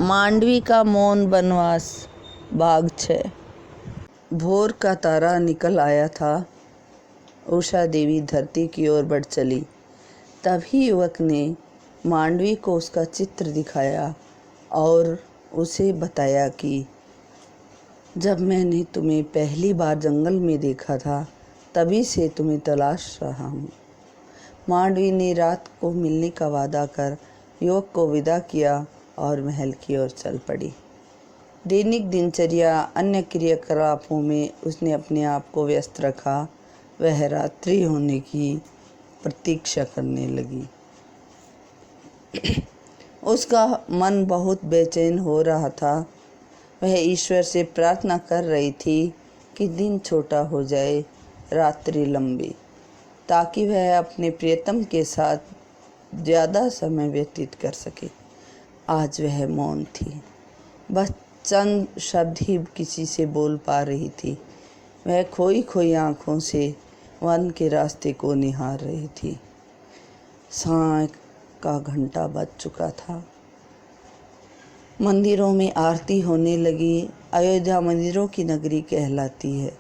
मांडवी का मौन वनवास भाग 6। भोर का तारा निकल आया था। उषा देवी धरती की ओर बढ़ चली। तभी युवक ने मांडवी को उसका चित्र दिखाया और उसे बताया कि जब मैंने तुम्हें पहली बार जंगल में देखा था तभी से तुम्हें तलाश रहा हूँ। मांडवी ने रात को मिलने का वादा कर युवक को विदा किया और महल की ओर चल पड़ी। दैनिक दिनचर्या अन्य क्रियाकलापों में उसने अपने आप को व्यस्त रखा। वह रात्रि होने की प्रतीक्षा करने लगी। उसका मन बहुत बेचैन हो रहा था। वह ईश्वर से प्रार्थना कर रही थी कि दिन छोटा हो जाए, रात्रि लंबी, ताकि वह अपने प्रियतम के साथ ज़्यादा समय व्यतीत कर सके। आज वह मौन थी, बस चंद शब्द ही किसी से बोल पा रही थी। वह खोई खोई आँखों से वन के रास्ते को निहार रही थी। सांय का घंटा बज चुका था। मंदिरों में आरती होने लगी। अयोध्या मंदिरों की नगरी कहलाती है।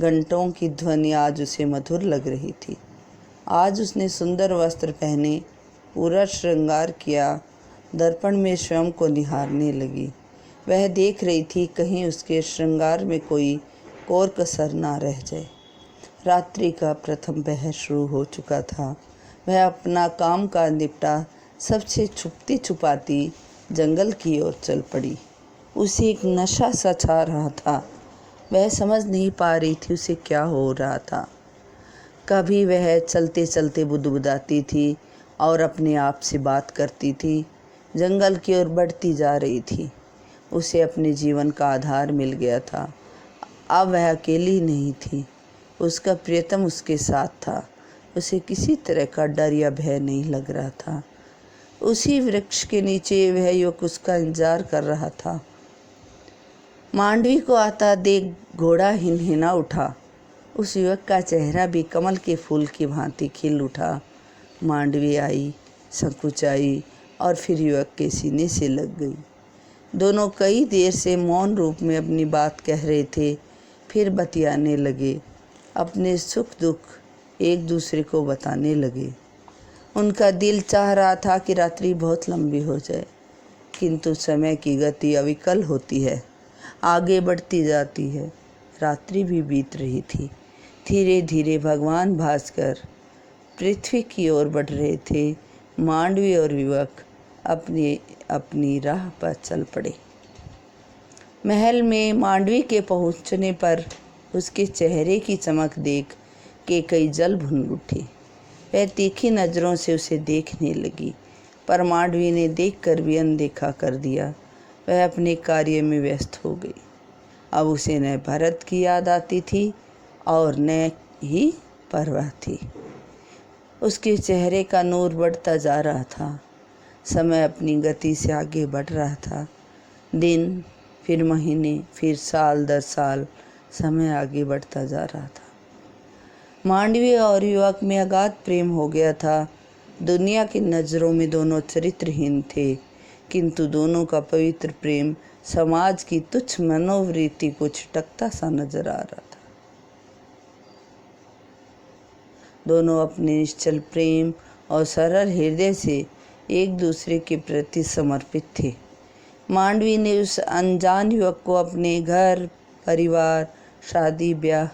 घंटों की ध्वनि आज उसे मधुर लग रही थी। आज उसने सुंदर वस्त्र पहने, पूरा श्रृंगार किया, दर्पण में स्वयं को निहारने लगी। वह देख रही थी कहीं उसके श्रृंगार में कोई कोर कसर ना रह जाए। रात्रि का प्रथम पहर शुरू हो चुका था। वह अपना काम काज निपटा सबसे छुपती छुपाती जंगल की ओर चल पड़ी। उसे एक नशा सा छा रहा था। वह समझ नहीं पा रही थी उसे क्या हो रहा था। कभी वह चलते चलते बुदबुदाती थी और अपने आप से बात करती थी। जंगल की ओर बढ़ती जा रही थी। उसे अपने जीवन का आधार मिल गया था। अब वह अकेली नहीं थी, उसका प्रियतम उसके साथ था। उसे किसी तरह का डर या भय नहीं लग रहा था। उसी वृक्ष के नीचे वह युवक उसका इंतजार कर रहा था। मांडवी को आता देख घोड़ा हिनहिना उठा। उस युवक का चेहरा भी कमल के फूल की भांति खिल उठा। मांडवी आई, संकुचाई और फिर युवक के सीने से लग गई। दोनों कई देर से मौन रूप में अपनी बात कह रहे थे, फिर बतियाने लगे। अपने सुख दुख एक दूसरे को बताने लगे। उनका दिल चाह रहा था कि रात्रि बहुत लंबी हो जाए, किंतु समय की गति अविकल होती है, आगे बढ़ती जाती है। रात्रि भी बीत रही थी। धीरे धीरे भगवान भास्कर पृथ्वी की ओर बढ़ रहे थे। मांडवी और युवक अपनी अपनी राह पर चल पड़े। महल में मांडवी के पहुंचने पर उसके चेहरे की चमक देख के कई जल भुन उठी। वह तीखी नज़रों से उसे देखने लगी, पर मांडवी ने देखकर भी अनदेखा कर दिया। वह अपने कार्य में व्यस्त हो गई। अब उसे न भरत की याद आती थी और न ही परवाह थी। उसके चेहरे का नूर बढ़ता जा रहा था। समय अपनी गति से आगे बढ़ रहा था। दिन, फिर महीने, फिर साल दर साल समय आगे बढ़ता जा रहा था। मांडवी और युवक में अगाध प्रेम हो गया था। दुनिया की नज़रों में दोनों चरित्रहीन थे, किंतु दोनों का पवित्र प्रेम समाज की तुच्छ मनोवृत्ति को छिटकता सा नजर आ रहा था। दोनों अपने निश्चल प्रेम और सरल हृदय से एक दूसरे के प्रति समर्पित थे। मांडवी ने उस अनजान युवक को अपने घर, परिवार, शादी ब्याह,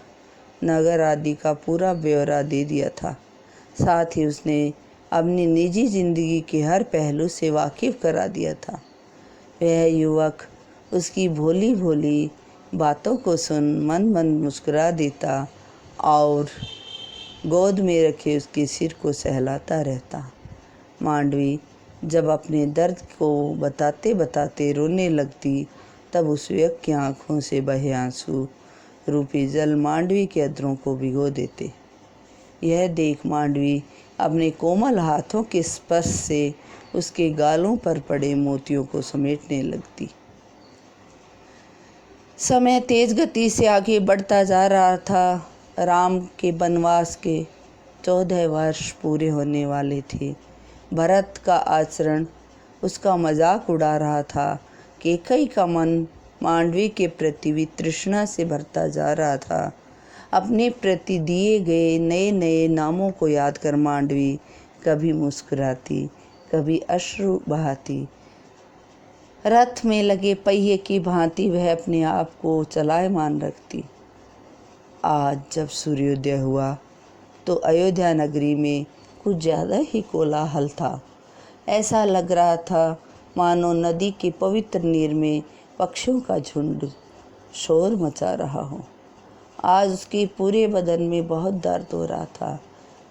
नगर आदि का पूरा ब्यौरा दे दिया था। साथ ही उसने अपनी निजी जिंदगी के हर पहलू से वाकिफ करा दिया था। वह युवक उसकी भोली भोली बातों को सुन मन मन मुस्कुरा देता और गोद में रखे उसके सिर को सहलाता रहता। मांडवी जब अपने दर्द को बताते बताते रोने लगती, तब उस युवक की आँखों से बहे आंसू रूपी जल मांडवी के अधरों को भिगो देते। यह देख मांडवी अपने कोमल हाथों के स्पर्श से उसके गालों पर पड़े मोतियों को समेटने लगती। समय तेज गति से आगे बढ़ता जा रहा था। राम के वनवास के 14 वर्ष पूरे होने वाले थे। भरत का आचरण उसका मजाक उड़ा रहा था। केकई का मन मांडवी के प्रति वितृष्णा से भरता जा रहा था। अपने प्रति दिए गए नए नए नामों को याद कर मांडवी कभी मुस्कुराती, कभी अश्रु बहाती। रथ में लगे पहिए की भांति वह अपने आप को चलायमान रखती। आज जब सूर्योदय हुआ तो अयोध्या नगरी में कुछ ज़्यादा ही कोलाहल था। ऐसा लग रहा था मानो नदी के पवित्र नीर में पक्षियों का झुंड शोर मचा रहा हो। आज उसके पूरे बदन में बहुत दर्द हो रहा था।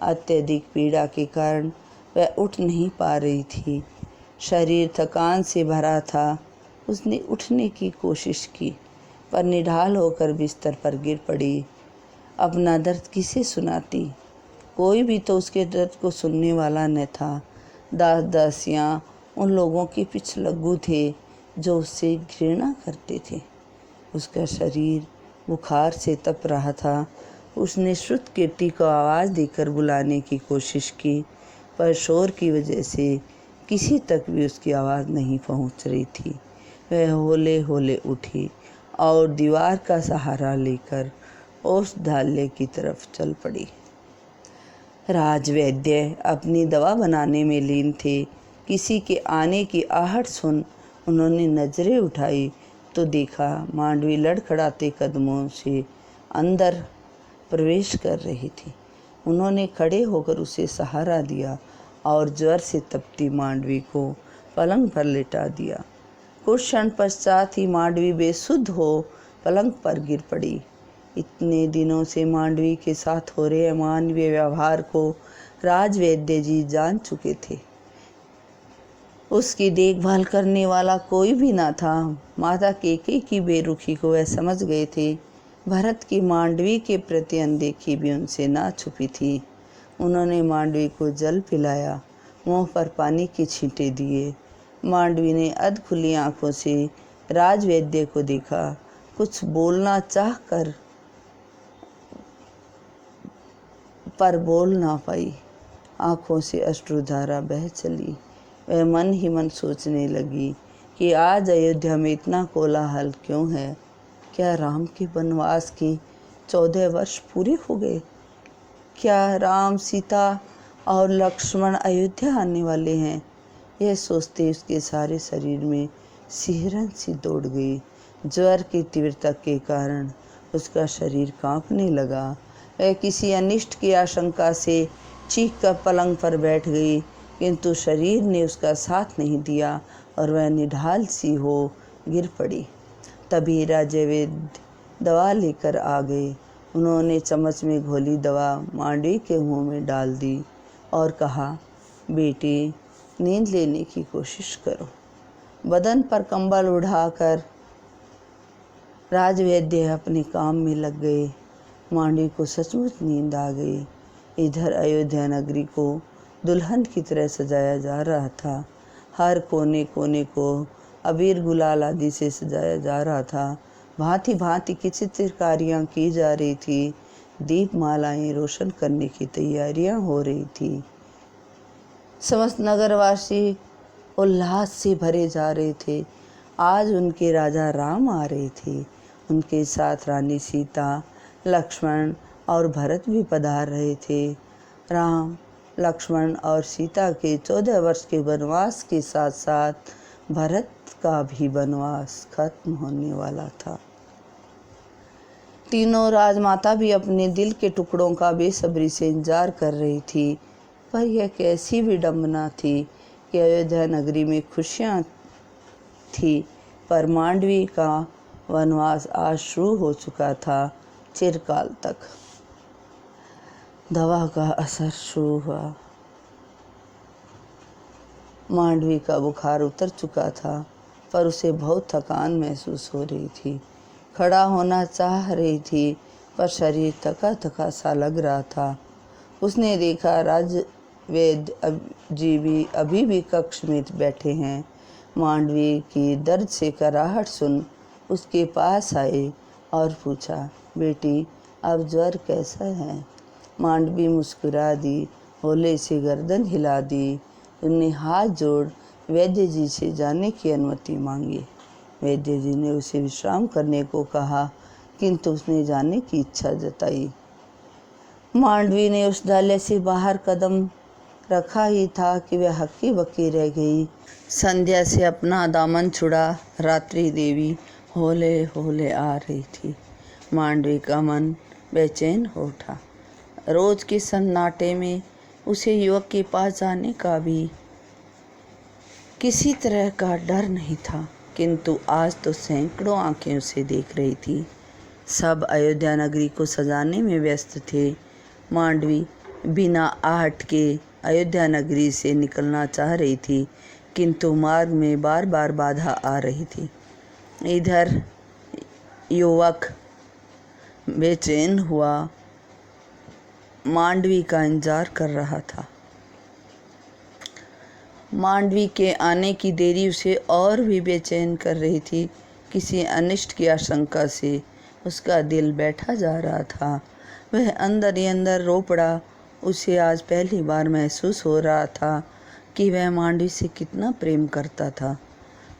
अत्यधिक पीड़ा के कारण वह उठ नहीं पा रही थी। शरीर थकान से भरा था। उसने उठने की कोशिश की पर निढाल होकर बिस्तर पर गिर पड़ी। अपना दर्द किसे सुनाती? कोई भी तो उसके दर्द को सुनने वाला न था। दास दासियाँ उन लोगों के पिछलग्गू थे जो उससे घृणा करते थे। उसका शरीर बुखार से तप रहा था। उसने श्रुत कीर्ति को आवाज़ देकर बुलाने की कोशिश की पर शोर की वजह से किसी तक भी उसकी आवाज़ नहीं पहुंच रही थी। वह होले होले उठी और दीवार का सहारा लेकर औषधालय की तरफ चल पड़ी। राजवैद्य अपनी दवा बनाने में लीन थे। किसी के आने की आहट सुन उन्होंने नजरें उठाई तो देखा मांडवी लड़खड़ाते कदमों से अंदर प्रवेश कर रही थी। उन्होंने खड़े होकर उसे सहारा दिया और ज्वर से तपती मांडवी को पलंग पर लिटा दिया। कुछ क्षण पश्चात ही मांडवी बेसुध हो पलंग पर गिर पड़ी। इतने दिनों से मांडवी के साथ हो रहे अमानवीय व्यवहार को राजवैद्य जी जान चुके थे। उसकी देखभाल करने वाला कोई भी ना था। माता केकई की बेरुखी को वह समझ गए थे। भरत की मांडवी के प्रति अनदेखी भी उनसे ना छुपी थी। उन्होंने मांडवी को जल पिलाया, मुंह पर पानी की छींटे दिए। मांडवी ने अध खुली आंखों से राजवैद्य को देखा। कुछ बोलना चाह कर पर बोल ना पाई। आंखों से अश्रुधारा बह चली। वह मन ही मन सोचने लगी कि आज अयोध्या में इतना कोलाहल क्यों है? क्या राम के वनवास के 14 वर्ष पूरे हो गए? क्या राम, सीता और लक्ष्मण अयोध्या आने वाले हैं? यह सोचते उसके सारे शरीर में सिहरन सी दौड़ गई। ज्वर की तीव्रता के कारण उसका शरीर कांपने लगा। वह किसी अनिष्ट की आशंका से चीख कर पलंग पर बैठ गई, किंतु शरीर ने उसका साथ नहीं दिया और वह निढाल सी हो गिर पड़ी। तभी राजवैद्य दवा लेकर आ गए। उन्होंने चम्मच में घोली दवा मांडवी के मुंह में डाल दी और कहा, बेटी, नींद लेने की कोशिश करो। बदन पर कंबल उड़ाकर राजवैद्य अपने काम में लग गए। मांडवी को सचमुच नींद आ गई। इधर अयोध्या नगरी को दुल्हन की तरह सजाया जा रहा था। हर कोने कोने को अबीर गुलाल आदि से सजाया जा रहा था। भांति भांति की चित्रकारियाँ की जा रही थी। दीपमालाएं रोशन करने की तैयारियां हो रही थी। समस्त नगरवासी उल्लास से भरे जा रहे थे। आज उनके राजा राम आ रहे थे। उनके साथ रानी सीता, लक्ष्मण और भरत भी पधार रहे थे। राम, लक्ष्मण और सीता के 14 वर्ष के वनवास के साथ साथ भरत का भी वनवास खत्म होने वाला था। तीनों राजमाता भी अपने दिल के टुकड़ों का बेसब्री से इंतजार कर रही थी। पर यह कैसी विडंबना थी कि अयोध्या नगरी में खुशियाँ थी, पर मांडवी का वनवास आज शुरू हो चुका था। चिरकाल तक दवा का असर शुरू हुआ। मांडवी का बुखार उतर चुका था, पर उसे बहुत थकान महसूस हो रही थी। खड़ा होना चाह रही थी, पर शरीर थका थका सा लग रहा था। उसने देखा राजवैद्य जी भी अभी भी कक्ष में बैठे हैं। मांडवी की दर्द से कराहट सुन उसके पास आए और पूछा, बेटी, अब ज्वर कैसा है? मांडवी मुस्कुरा दी, होले से गर्दन हिला दी। उन्हें हाथ जोड़ वैद्य जी से जाने की अनुमति मांगी। वैद्य जी ने उसे विश्राम करने को कहा, किंतु उसने जाने की इच्छा जताई। मांडवी ने उस डाले से बाहर कदम रखा ही था कि वह हक्की बक्की रह गई। संध्या से अपना दामन छुड़ा रात्रि देवी होले होले आ रही थी। मांडवी का मन बेचैन हो उठा। रोज के सन्नाटे में उसे युवक के पास जाने का भी किसी तरह का डर नहीं था, किंतु आज तो सैकड़ों आंखें उसे देख रही थी। सब अयोध्या नगरी को सजाने में व्यस्त थे। मांडवी बिना आहट के अयोध्या नगरी से निकलना चाह रही थी, किंतु मार्ग में बार बार बाधा आ रही थी। इधर युवक बेचैन हुआ मांडवी का इंतजार कर रहा था। मांडवी के आने की देरी उसे और भी बेचैन कर रही थी। किसी अनिष्ट की आशंका से उसका दिल बैठा जा रहा था। वह अंदर ही अंदर रो पड़ा। उसे आज पहली बार महसूस हो रहा था कि वह मांडवी से कितना प्रेम करता था।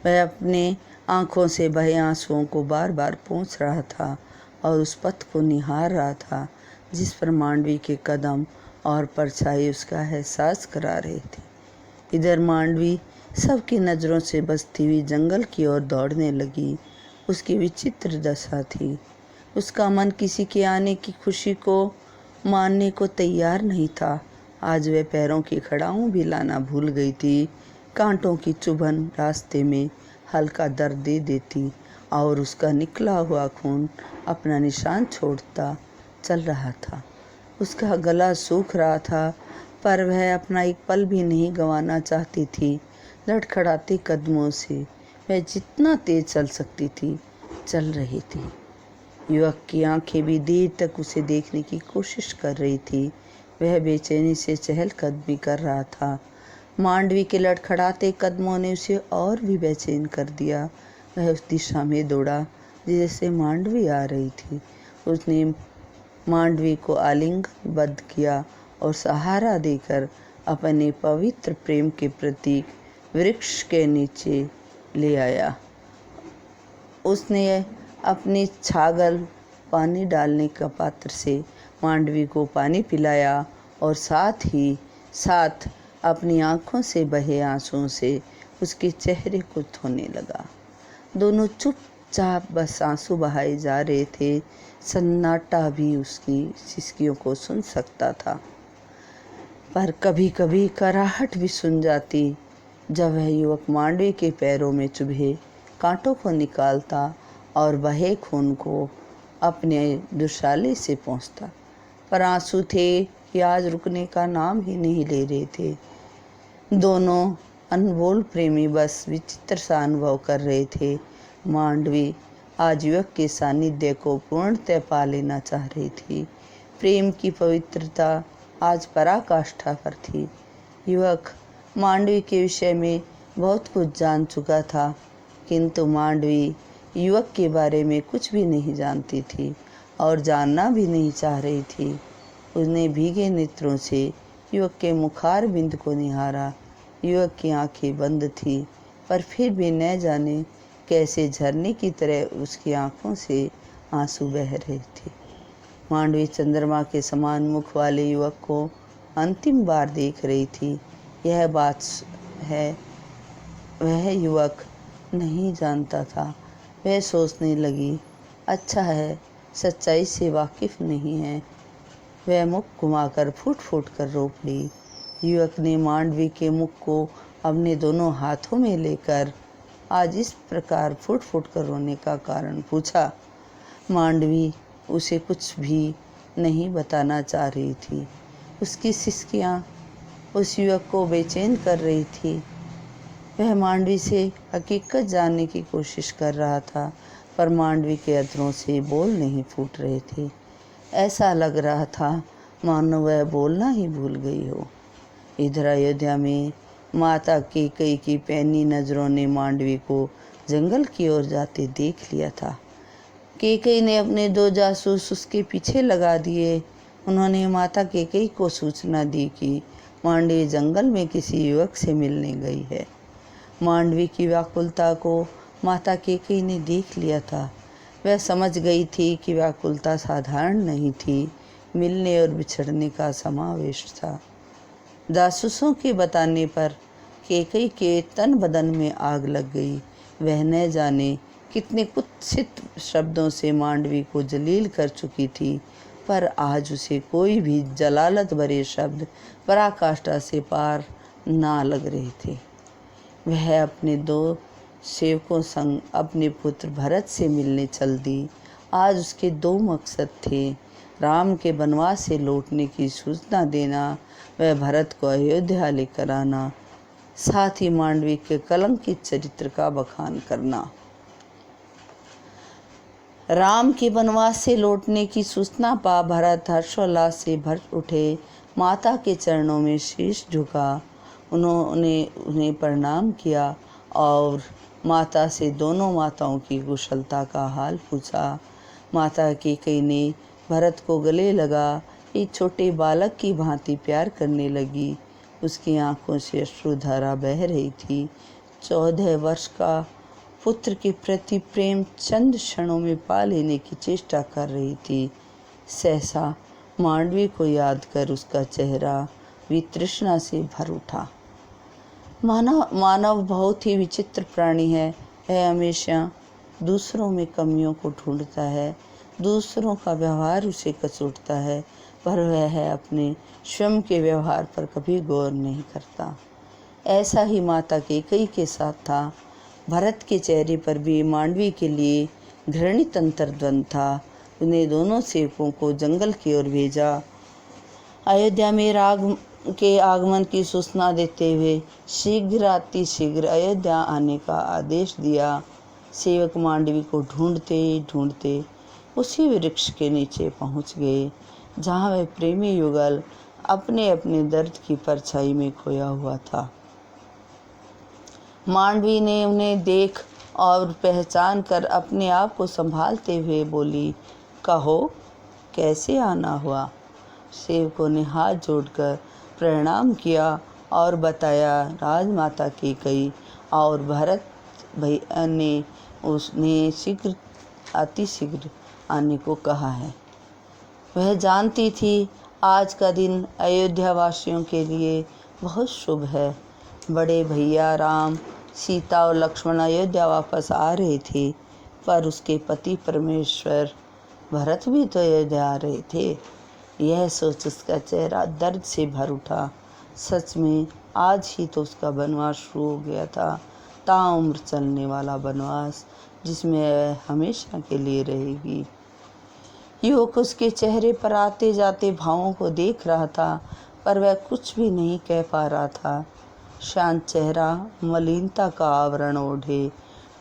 वह अपने आँखों से बहे आंसुओं को बार बार पोंछ रहा था और उस पथ को निहार रहा था जिस पर मांडवी के कदम और परछाई उसका एहसास करा रहे थे। इधर मांडवी सबकी नज़रों से बचती हुई जंगल की ओर दौड़ने लगी। उसकी विचित्र दशा थी। उसका मन किसी के आने की खुशी को मानने को तैयार नहीं था। आज वह पैरों की खड़ाऊं भी लाना भूल गई थी। कांटों की चुभन रास्ते में हल्का दर्द दे देती और उसका निकला हुआ खून अपना निशान छोड़ता चल रहा था। उसका गला सूख रहा था, पर वह अपना एक पल भी नहीं गंवाना चाहती थी। लड़खड़ाते कदमों से वह जितना तेज चल सकती थी चल रही थी। युवक की आंखें भी देर तक उसे देखने की कोशिश कर रही थी। वह बेचैनी से चहलकदमी कर रहा था। मांडवी के लड़खड़ाते कदमों ने उसे और भी बेचैन कर दिया। वह उस दिशा में दौड़ा जिससे मांडवी आ रही थी। उसने मांडवी को आलिंगनबद्ध किया और सहारा देकर अपने पवित्र प्रेम के प्रतीक वृक्ष के नीचे ले आया। उसने अपनी छागल पानी डालने का पात्र से मांडवी को पानी पिलाया और साथ ही साथ अपनी आंखों से बहे आंसुओं से उसके चेहरे को धोने लगा। दोनों चुपचाप बस आंसू बहाए जा रहे थे। सन्नाटा भी उसकी सिसकियों को सुन सकता था, पर कभी कभी कराहट भी सुन जाती जब वह युवक मांडवी के पैरों में चुभे कांटों को निकालता और बहे खून को अपने दुशाले से पहुँचता। पर आंसू थे कि आज रुकने का नाम ही नहीं ले रहे थे। दोनों अनमोल प्रेमी बस विचित्र सा अनुभव कर रहे थे। मांडवी आज युवक के सानिध्य को पूर्णतः पा लेना चाह रही थी। प्रेम की पवित्रता आज पराकाष्ठा पर थी। युवक मांडवी के विषय में बहुत कुछ जान चुका था, किंतु मांडवी युवक के बारे में कुछ भी नहीं जानती थी और जानना भी नहीं चाह रही थी। उसने भीगे नेत्रों से युवक के मुखार बिंद को निहारा। युवक की आंखें बंद थी, पर फिर भी न जाने कैसे झरने की तरह उसकी आंखों से आंसू बह रहे थे। मांडवी चंद्रमा के समान मुख वाले युवक को अंतिम बार देख रही थी। यह बात है वह युवक नहीं जानता था। वह सोचने लगी, अच्छा है सच्चाई से वाकिफ नहीं है। वह मुख घुमाकर फूट फूट कर रो पड़ी। युवक ने मांडवी के मुख को अपने दोनों हाथों में लेकर आज इस प्रकार फूट फूट कर रोने का कारण पूछा। मांडवी उसे कुछ भी नहीं बताना चाह रही थी। उसकी सिसकियाँ उस युवक को बेचैन कर रही थी। वह मांडवी से हकीकत जानने की कोशिश कर रहा था, पर मांडवी के अधरों से बोल नहीं फूट रहे थे। ऐसा लग रहा था मानो वह बोलना ही भूल गई हो। इधर अयोध्या में माता कैकेयी की पैनी नज़रों ने मांडवी को जंगल की ओर जाते देख लिया था। कैकेयी ने अपने 2 जासूस उसके पीछे लगा दिए। उन्होंने माता कैकेयी को सूचना दी कि मांडवी जंगल में किसी युवक से मिलने गई है। मांडवी की व्याकुलता को माता कैकेयी ने देख लिया था। वह समझ गई थी कि व्याकुलता साधारण नहीं थी, मिलने और बिछड़ने का समावेश था। जासूसों के बताने पर कैकेयी के तन बदन में आग लग गई। वह न जाने कितने कुत्सित शब्दों से मांडवी को जलील कर चुकी थी, पर आज उसे कोई भी जलालत भरे शब्द पराकाष्ठा से पार ना लग रहे थे। वह अपने 2 सेवकों संग अपने पुत्र भरत से मिलने चल दी। आज उसके 2 मकसद थे, राम के वनवास से लौटने की सूचना देना, वह भरत को अयोध्या लेकर आना, साथ ही मांडवी के कलंकित चरित्र का बखान करना। राम के वनवास से लौटने की सूचना पा भरत हर्षोल्लास से भर उठे। माता के चरणों में शीश झुका। उन्होंने उन्हें प्रणाम किया और माता से दोनों माताओं की कुशलता का हाल पूछा। माता कैकेयी ने भरत को गले लगा एक छोटे बालक की भांति प्यार करने लगी। उसकी आंखों से अश्रुधारा बह रही थी। 14 वर्ष का पुत्र के प्रति प्रेम चंद क्षणों में पा लेने की चेष्टा कर रही थी। सहसा मांडवी को याद कर उसका चेहरा वितृष्णा से भर उठा। मानव बहुत ही विचित्र प्राणी है। वह हमेशा दूसरों में कमियों को ढूंढता है, दूसरों का व्यवहार उसे कचोटता है, पर वह अपने स्वयं के व्यवहार पर कभी गौर नहीं करता। ऐसा ही माता कैकेयी के साथ था। भरत के चेहरे पर भी मांडवी के लिए घृणित अंतर्द्वंद था। उन्हें दोनों सेवकों को जंगल की ओर भेजा। अयोध्या में राग के आगमन की सूचना देते हुए शीघ्र अतिशीघ्र अयोध्या आने का आदेश दिया। सेवक मांडवी को ढूंढते ढूंढते उसी वृक्ष के नीचे पहुंच गए जहां वह प्रेमी युगल अपने अपने दर्द की परछाई में खोया हुआ था। मांडवी ने उन्हें देख और पहचान कर अपने आप को संभालते हुए बोली, कहो कैसे आना हुआ। सेवकों ने हाथ जोड़कर प्रणाम किया और बताया राजमाता कैकेयी और भरत भैया ने उसने अतिशीघ्र आने को कहा है। वह जानती थी आज का दिन अयोध्या वासियों के लिए बहुत शुभ है। बड़े भैया राम, सीता और लक्ष्मण अयोध्या वापस आ रहे थे, पर उसके पति परमेश्वर भरत भी तो अयोध्या आ रहे थे। यह सोच उसका चेहरा दर्द से भर उठा। सच में आज ही तो उसका वनवास शुरू हो गया था, ताउम्र चलने वाला वनवास जिसमें वह हमेशा के लिए रहेगी। युवक उसके चेहरे पर आते जाते भावों को देख रहा था, पर वह कुछ भी नहीं कह पा रहा था। शांत चेहरा मलिनता का आवरण ओढ़े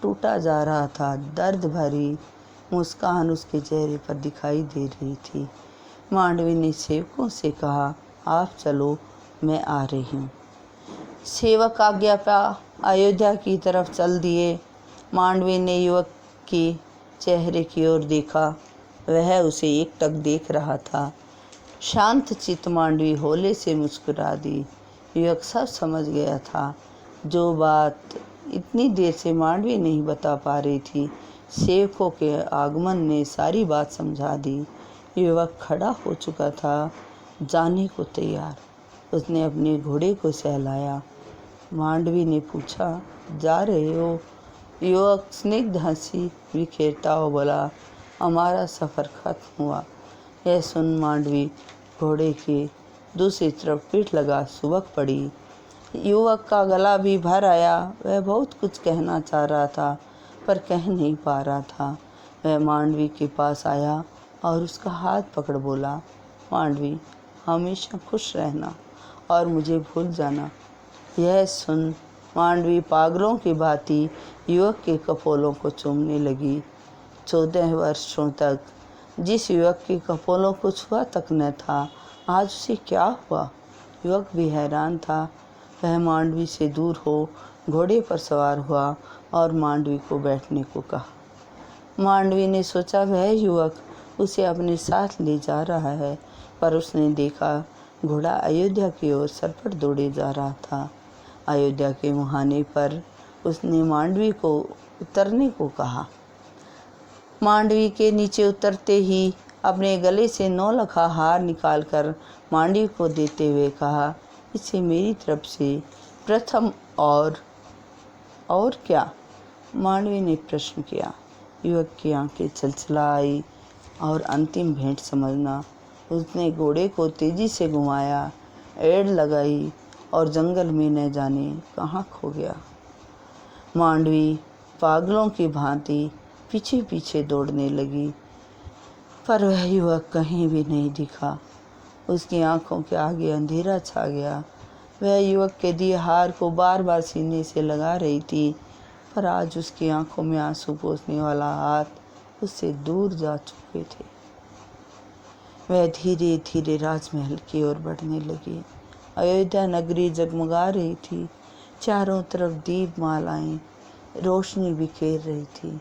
टूटा जा रहा था। दर्द भरी मुस्कान उसके चेहरे पर दिखाई दे रही थी। मांडवी ने सेवकों से कहा, आप चलो, मैं आ रही हूँ। सेवक आज्ञा पा अयोध्या की तरफ चल दिए। मांडवी ने युवक के चेहरे की ओर देखा। वह उसे एकटक देख रहा था। शांत चित्त मांडवी होले से मुस्कुरा दी। युवक सब समझ गया था। जो बात इतनी देर से मांडवी नहीं बता पा रही थी, सेवकों के आगमन ने सारी बात समझा दी। युवक खड़ा हो चुका था, जाने को तैयार। उसने अपने घोड़े को सहलाया। मांडवी ने पूछा, जा रहे हो? युवक स्निग्ध हंसी बिखेरता हुआ बोला, हमारा सफ़र खत्म हुआ। यह सुन मांडवी घोड़े के दूसरी तरफ पीठ लगा सुबक पड़ी। युवक का गला भी भर आया। वह बहुत कुछ कहना चाह रहा था, पर कह नहीं पा रहा था। वह मांडवी के पास आया और उसका हाथ पकड़ बोला, मांडवी, हमेशा खुश रहना और मुझे भूल जाना। यह सुन मांडवी पागलों की भांति युवक के कपोलों को चूमने लगी। 14 वर्षों तक जिस युवक के कपोलों को छुआ तक न था, आज उसे क्या हुआ? युवक भी हैरान था। वह मांडवी से दूर हो घोड़े पर सवार हुआ और मांडवी को बैठने को कहा। मांडवी ने सोचा वह युवक उसे अपने साथ ले जा रहा है, पर उसने देखा घोड़ा अयोध्या की ओर सरपट दौड़े जा रहा था। अयोध्या के मुहाने पर उसने मांडवी को उतरने को कहा। मांडवी के नीचे उतरते ही अपने गले से 9 लखा हार निकालकर मांडवी को देते हुए कहा, इसे मेरी तरफ से प्रथम और क्या? मांडवी ने प्रश्न किया। युवक की आंखें छलछलाई और अंतिम भेंट समझना। उसने घोड़े को तेजी से घुमाया, एड़ लगाई और जंगल में न जाने कहाँ खो गया। मांडवी पागलों की भांति पीछे पीछे दौड़ने लगी, पर वह युवक कहीं भी नहीं दिखा। उसकी आंखों के आगे अंधेरा छा गया। वह युवक के दिए हार को बार बार सीने से लगा रही थी, पर आज उसकी आंखों में आंसू पोंछने वाला हाथ उससे दूर जा चुके थे। वह धीरे धीरे राजमहल की ओर बढ़ने लगी। अयोध्या नगरी जगमगा रही थी। चारों तरफ दीपमालाएं रोशनी बिखेर रही थी।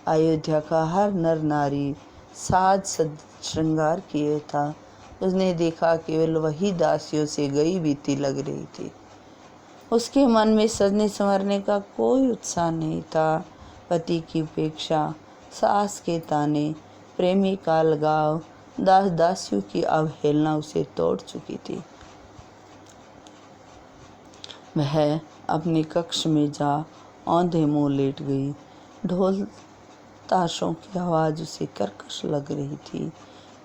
अयोध्या का हर नर नारी साज सज श्रृंगार किए था। उसने देखा केवल वही दासियों से गई बीती लग रही थी। उसके मन में सजने संवरने का कोई उत्साह नहीं था। पति की उपेक्षा, सास के ताने, प्रेमी का लगाव, दास दासियों की अवहेलना उसे तोड़ चुकी थी। वह अपने कक्ष में जा औंधे मुंह लेट गई। ढोल ताशों की आवाज़ उसे कर्कश लग रही थी।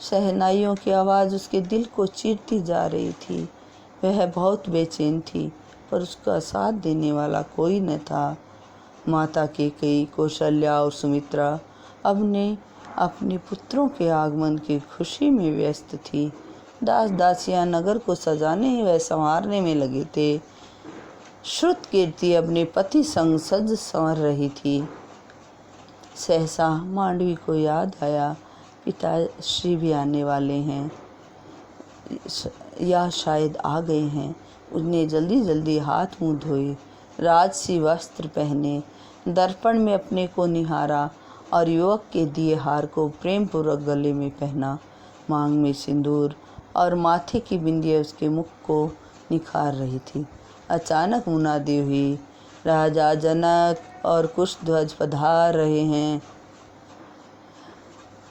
शहनाइयों की आवाज़ उसके दिल को चीरती जा रही थी। वह बहुत बेचैन थी, पर उसका साथ देने वाला कोई न था। माता कैकेयी, कौशल्या और सुमित्रा अपने पुत्रों के आगमन की खुशी में व्यस्त थी। दास दासियां नगर को सजाने व संवारने में लगे थे। श्रुतकीर्ति अपने पति संग सज संवर रही थी। सहसा मांडवी को याद आया, पिताश्री भी आने वाले हैं या शायद आ गए हैं। उसने जल्दी जल्दी हाथ मुंह धोए, राजसी वस्त्र पहने, दर्पण में अपने को निहारा और युवक के दिए हार को प्रेम पूर्वक गले में पहना। मांग में सिंदूर और माथे की बिंदिया उसके मुख को निखार रही थी। अचानक मुनादी हुई, राजा जनक और कुशध्वज पधार रहे हैं।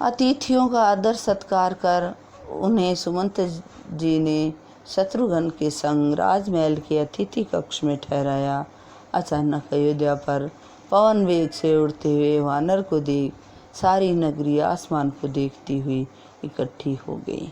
अतिथियों का आदर सत्कार कर उन्हें सुमंत जी ने शत्रुघ्न के संग राजमहल के अतिथि कक्ष में ठहराया। अचानक अयोध्या पर पवन वेग से उड़ते हुए वानर को देख सारी नगरी आसमान को देखती हुई इकट्ठी हो गई।